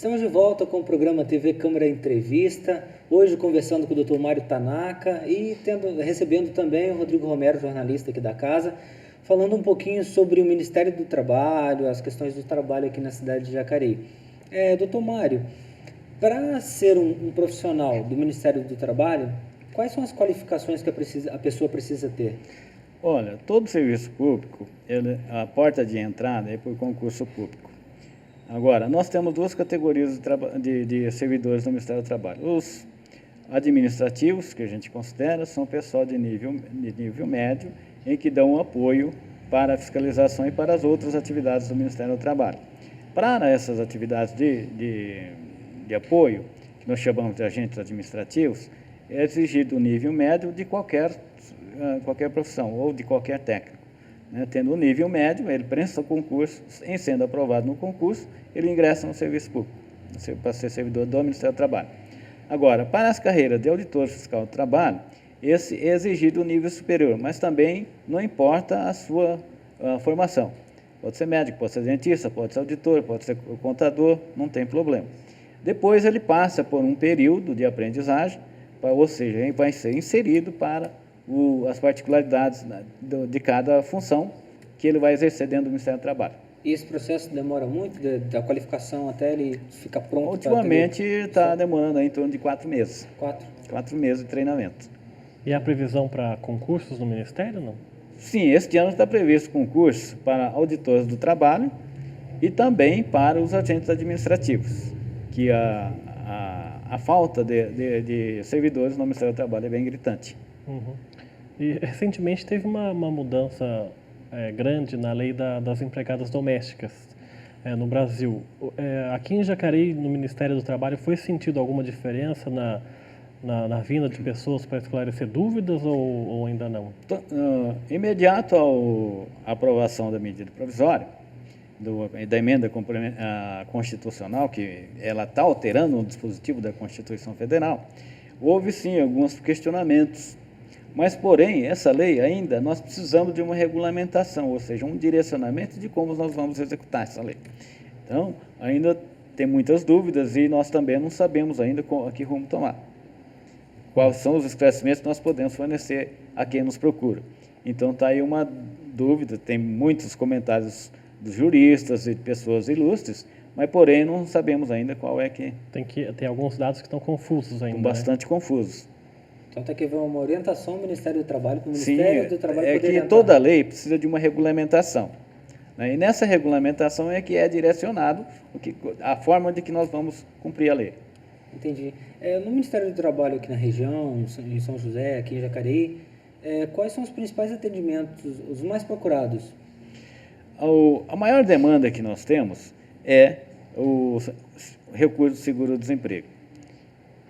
Estamos de volta com o programa TV Câmara Entrevista, hoje conversando com o Dr. Mário Tanaka e recebendo também o Rodrigo Romero, jornalista aqui da casa, falando um pouquinho sobre o Ministério do Trabalho, as questões do trabalho aqui na cidade de Jacareí. Dr. Mário, para ser um profissional do Ministério do Trabalho, quais são as qualificações que a pessoa precisa ter? Olha, todo serviço público, a porta de entrada é por concurso público. Agora, nós temos duas categorias de servidores do Ministério do Trabalho. Os administrativos, que a gente considera, são pessoal de nível médio, em que dão apoio para a fiscalização e para as outras atividades do Ministério do Trabalho. Para essas atividades de apoio, que nós chamamos de agentes administrativos, é exigido o nível médio de qualquer profissão ou de qualquer técnico. Tendo o nível médio, ele presta o concurso, em sendo aprovado no concurso, ele ingressa no serviço público, para ser servidor do Ministério do Trabalho. Agora, para as carreiras de auditor fiscal do trabalho, esse é exigido o nível superior, mas também não importa a sua formação. Pode ser médico, pode ser dentista, pode ser auditor, pode ser contador, não tem problema. Depois ele passa por um período de aprendizagem, ou seja, ele vai ser inserido para as particularidades de cada função que ele vai exercer dentro do Ministério do Trabalho. E esse processo demora muito, da qualificação até ele ficar pronto? Ultimamente está demorando em torno de 4 meses. 4 meses de treinamento. E há previsão para concursos no Ministério, não? Sim, este ano está previsto concurso para auditores do trabalho e também para os agentes administrativos, que a falta de servidores no Ministério do Trabalho é bem gritante. Uhum. E recentemente teve uma mudança grande na lei das empregadas domésticas no Brasil. Aqui em Jacareí, no Ministério do Trabalho, foi sentido alguma diferença na vinda de pessoas para esclarecer dúvidas ou ainda não? Imediato à aprovação da medida provisória, da emenda constitucional, que ela está alterando o dispositivo da Constituição Federal, houve sim alguns questionamentos. Mas, porém, essa lei ainda, nós precisamos de uma regulamentação, ou seja, um direcionamento de como nós vamos executar essa lei. Então, ainda tem muitas dúvidas e nós também não sabemos ainda a que rumo tomar. Quais são os esclarecimentos que nós podemos fornecer a quem nos procura. Então, está aí uma dúvida, tem muitos comentários dos juristas e de pessoas ilustres, mas, porém, não sabemos ainda qual é que... Tem alguns dados que estão confusos ainda. Bastante confusos. Então tem que haver uma orientação do Ministério do Trabalho para o Ministério do Trabalho poder que orientar. Toda lei precisa de uma regulamentação. E nessa regulamentação é que é direcionado a forma de que nós vamos cumprir a lei. Entendi. No Ministério do Trabalho aqui na região, em São José, aqui em Jacareí, quais são os principais atendimentos, os mais procurados? A maior demanda que nós temos é o recurso de seguro-desemprego,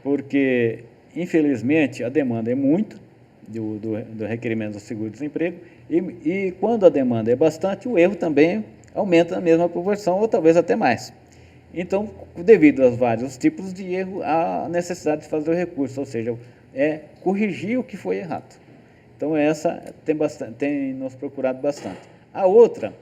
porque infelizmente, a demanda é muito do requerimento do seguro-desemprego e quando a demanda é bastante, o erro também aumenta na mesma proporção ou talvez até mais. Então, devido aos vários tipos de erro, há a necessidade de fazer o recurso, ou seja, corrigir o que foi errado. Então, essa tem nos procurado bastante. A outra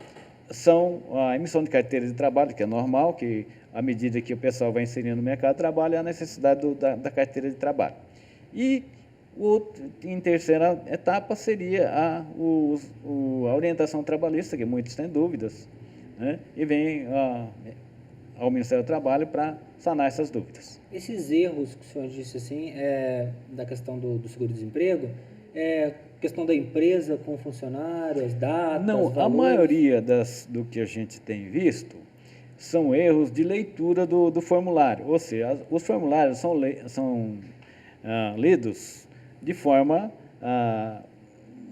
são a emissão de carteira de trabalho, que é normal, que à medida que o pessoal vai inserindo no mercado de trabalho, é a necessidade da carteira de trabalho. E em terceira etapa seria a orientação trabalhista, que muitos têm dúvidas, e vem ao Ministério do Trabalho para sanar essas dúvidas. Esses erros que o senhor disse assim, da questão do seguro-desemprego, questão da empresa com funcionários, as datas, não, valores? A maioria do que a gente tem visto são erros de leitura do formulário, ou seja, os formulários são lidos de forma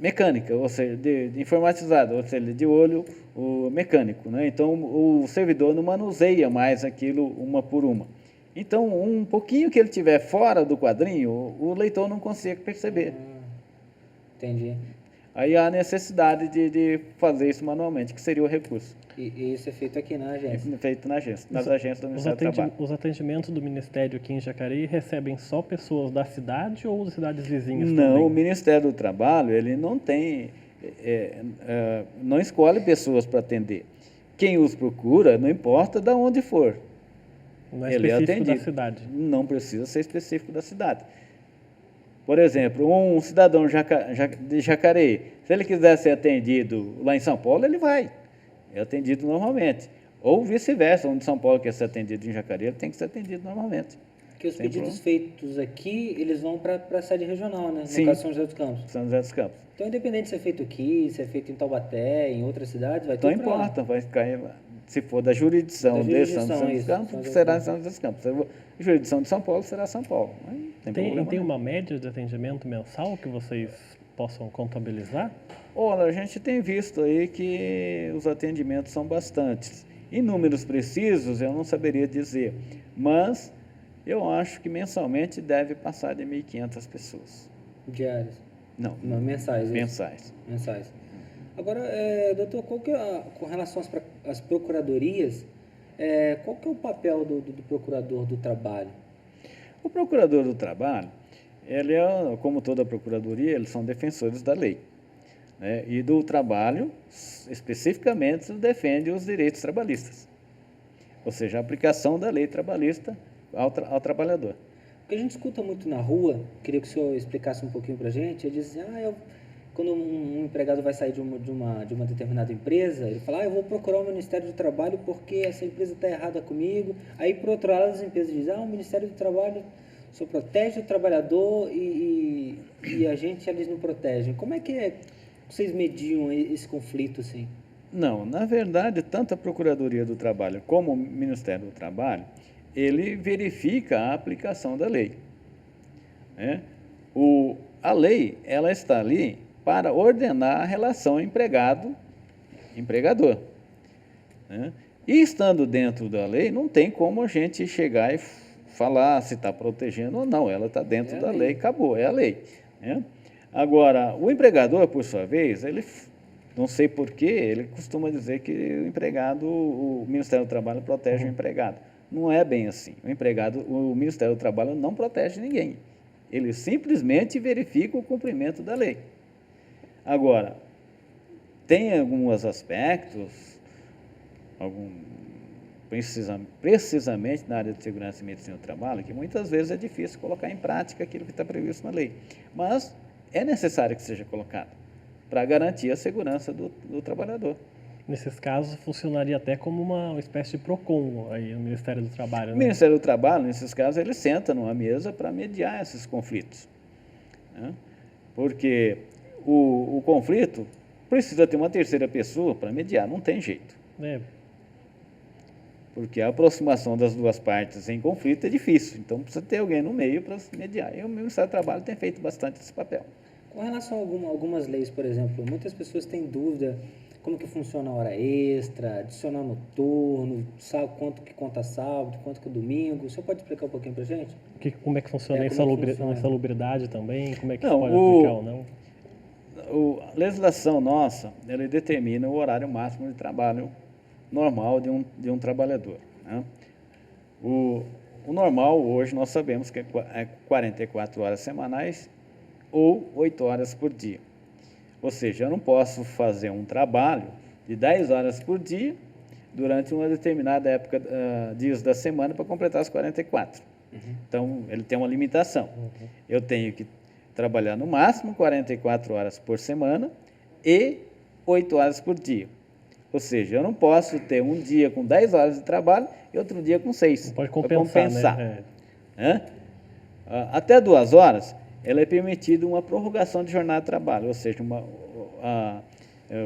mecânica, ou seja, informatizada, ou seja, de olho mecânico. Então, o servidor não manuseia mais aquilo uma por uma. Então, um pouquinho que ele tiver fora do quadrinho, o leitor não consegue perceber. Entendi. Aí há a necessidade de fazer isso manualmente, que seria o recurso. E isso é feito aqui na agência? É feito na agência, nas agências do Ministério do Trabalho. Os atendimentos do Ministério aqui em Jacareí recebem só pessoas da cidade ou das cidades vizinhas também? Não, o Ministério do Trabalho, ele não tem, não escolhe pessoas para atender. Quem os procura, não importa de onde for. Não é ele é específico da atendido. cidade. Não precisa ser específico da cidade. Por exemplo, um cidadão de Jacareí, se ele quiser ser atendido lá em São Paulo, ele vai. É atendido normalmente. Ou vice-versa, um de São Paulo quer ser atendido em Jacareí, ele tem que ser atendido normalmente. Porque os Sem pedidos problema. feitos aqui, eles vão para a sede regional, né? Sim. No caso São José dos Campos. São José dos Campos. Então, independente de ser feito aqui, se é feito em Taubaté, em outras cidades, vai Não tudo para lá. importa, vai cair, se for da jurisdição, Da de jurisdição, São José dos isso, Campos, São José dos será Campos. São José dos Campos. Se for jurisdição de São Paulo, será São Paulo. Não tem problema Tem nenhum. uma média de atendimento mensal que vocês possam contabilizar? Olha, a gente tem visto aí que os atendimentos são bastantes. Em números precisos, eu não saberia dizer, mas eu acho que mensalmente deve passar de 1.500 pessoas. Diários. Não, Mensais. isso. mensais. Mensais. Agora, doutor, qual que é com relação às procuradorias, qual que é o papel do procurador do trabalho? O procurador do trabalho, ele é, como toda procuradoria, eles são defensores da lei, né? E do trabalho, especificamente, defende os direitos trabalhistas, ou seja, a aplicação da lei trabalhista ao trabalhador. O que a gente escuta muito na rua, queria que o senhor explicasse um pouquinho para a gente, é dizer, quando um empregado vai sair de uma determinada empresa, ele fala, eu vou procurar o Ministério do Trabalho porque essa empresa está errada comigo. Aí, por outro lado, as empresas dizem, o Ministério do Trabalho só protege o trabalhador e a gente, eles não protegem. Como é que vocês mediam esse conflito, assim? Não, na verdade, tanto a Procuradoria do Trabalho como o Ministério do Trabalho, ele verifica a aplicação da lei, né? A lei, ela está ali para ordenar a relação empregado-empregador, né? E estando dentro da lei, não tem como a gente chegar e falar se está protegendo ou não, ela está dentro da lei, acabou, é a lei, né? Agora, o empregador, por sua vez, ele, não sei porquê, ele costuma dizer que o Ministério do Trabalho protege o empregado. Não é bem assim. O Ministério do Trabalho não protege ninguém. Ele simplesmente verifica o cumprimento da lei. Agora, tem alguns aspectos, precisamente na área de segurança e medicina do trabalho, que muitas vezes é difícil colocar em prática aquilo que está previsto na lei. Mas é necessário que seja colocado para garantir a segurança do trabalhador. Nesses casos, funcionaria até como uma espécie de PROCON aí no Ministério do Trabalho, né? O Ministério do Trabalho, nesses casos, ele senta numa mesa para mediar esses conflitos, né? Porque o conflito precisa ter uma terceira pessoa para mediar, não tem jeito. Porque a aproximação das duas partes em conflito é difícil, então precisa ter alguém no meio para mediar. E o Ministério do Trabalho tem feito bastante esse papel. Com relação a algumas leis, por exemplo, muitas pessoas têm dúvida como que funciona a hora extra, adicional noturno, sabe quanto que conta sábado, quanto que é domingo. O senhor pode explicar um pouquinho para a gente? Como é que funciona a funciona? insalubridade também? Como é que Não, se pode aplicar ou não? A legislação nossa, ela determina o horário máximo de trabalho normal de um trabalhador, né? O normal, hoje, nós sabemos que é 44 horas semanais ou 8 horas por dia. Ou seja, eu não posso fazer um trabalho de 10 horas por dia durante uma determinada época, dias da semana, para completar as 44. Então, ele tem uma limitação. Eu tenho que trabalhar no máximo 44 horas por semana e 8 horas por dia. Ou seja, eu não posso ter um dia com 10 horas de trabalho e outro dia com 6. Não pode compensar, né? Até 2 horas, ela é permitida uma prorrogação de jornada de trabalho, ou seja,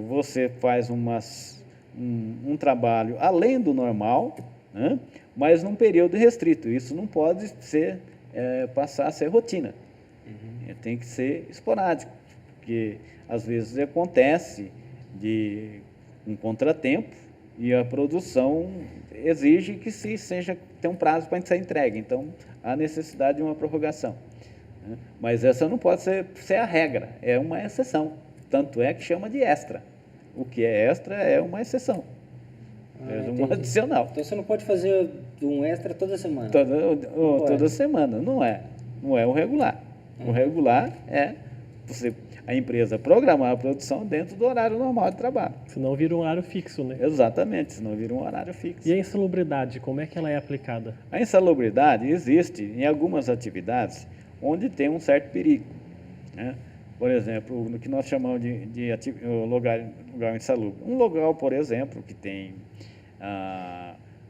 você faz um trabalho além do normal, né? Mas num período restrito. Isso não pode passar a ser rotina. Tem que ser esporádico, porque às vezes acontece de um contratempo e a produção exige que tem um prazo para ser entregue. Então, há necessidade de uma prorrogação, né? Mas essa não pode ser a regra, é uma exceção. Tanto é que chama de extra. O que é extra é uma exceção. Um adicional. Então você não pode fazer um extra toda semana? Toda semana, não é o regular. O regular é a empresa programar a produção dentro do horário normal de trabalho. Senão vira um horário fixo, né? Exatamente, senão vira um horário fixo. E a insalubridade, como é que ela é aplicada? A insalubridade existe em algumas atividades onde tem um certo perigo, né? Por exemplo, no que nós chamamos de lugar insalubre. Um lugar, por exemplo, que tem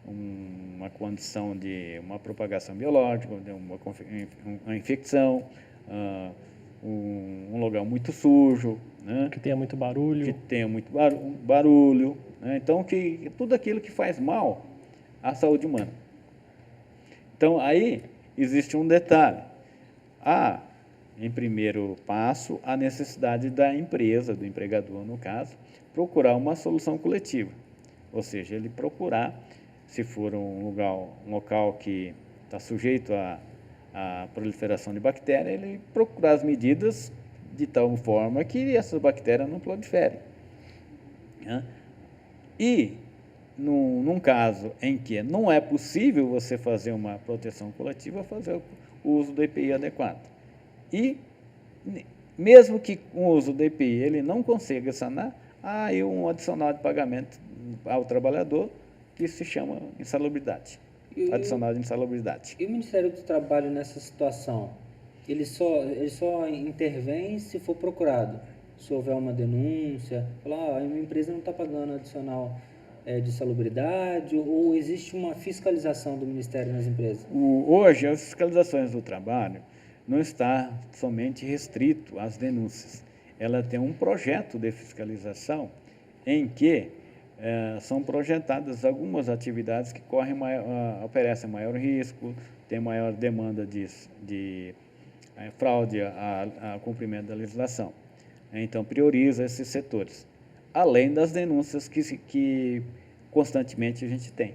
uma condição de uma propagação biológica, de uma infecção, um lugar muito sujo, né? Que tenha muito barulho. Que tenha muito barulho, né? Então, tudo aquilo que faz mal à saúde humana. Então, aí existe um detalhe. Em primeiro passo, a necessidade da empresa, do empregador, no caso, procurar uma solução coletiva. Ou seja, ele procurar, se for um local que está sujeito à proliferação de bactérias, ele procurar as medidas de tal forma que essas bactérias não proliferem, né? E, num caso em que não é possível você fazer uma proteção coletiva, fazer o uso do EPI adequado. E, mesmo que com o uso do EPI ele não consiga sanar, há aí um adicional de pagamento ao trabalhador que se chama insalubridade, adicional de insalubridade. E o Ministério do Trabalho nessa situação? Ele só intervém se for procurado, se houver uma denúncia, falar, a minha empresa não está pagando adicional de salubridade, ou existe uma fiscalização do Ministério nas empresas? Hoje, as fiscalizações do trabalho não está somente restrito às denúncias. Ela tem um projeto de fiscalização em que são projetadas algumas atividades que oferecem maior risco, tem maior demanda de fraude a cumprimento da legislação. Então, prioriza esses setores, além das denúncias que constantemente a gente tem.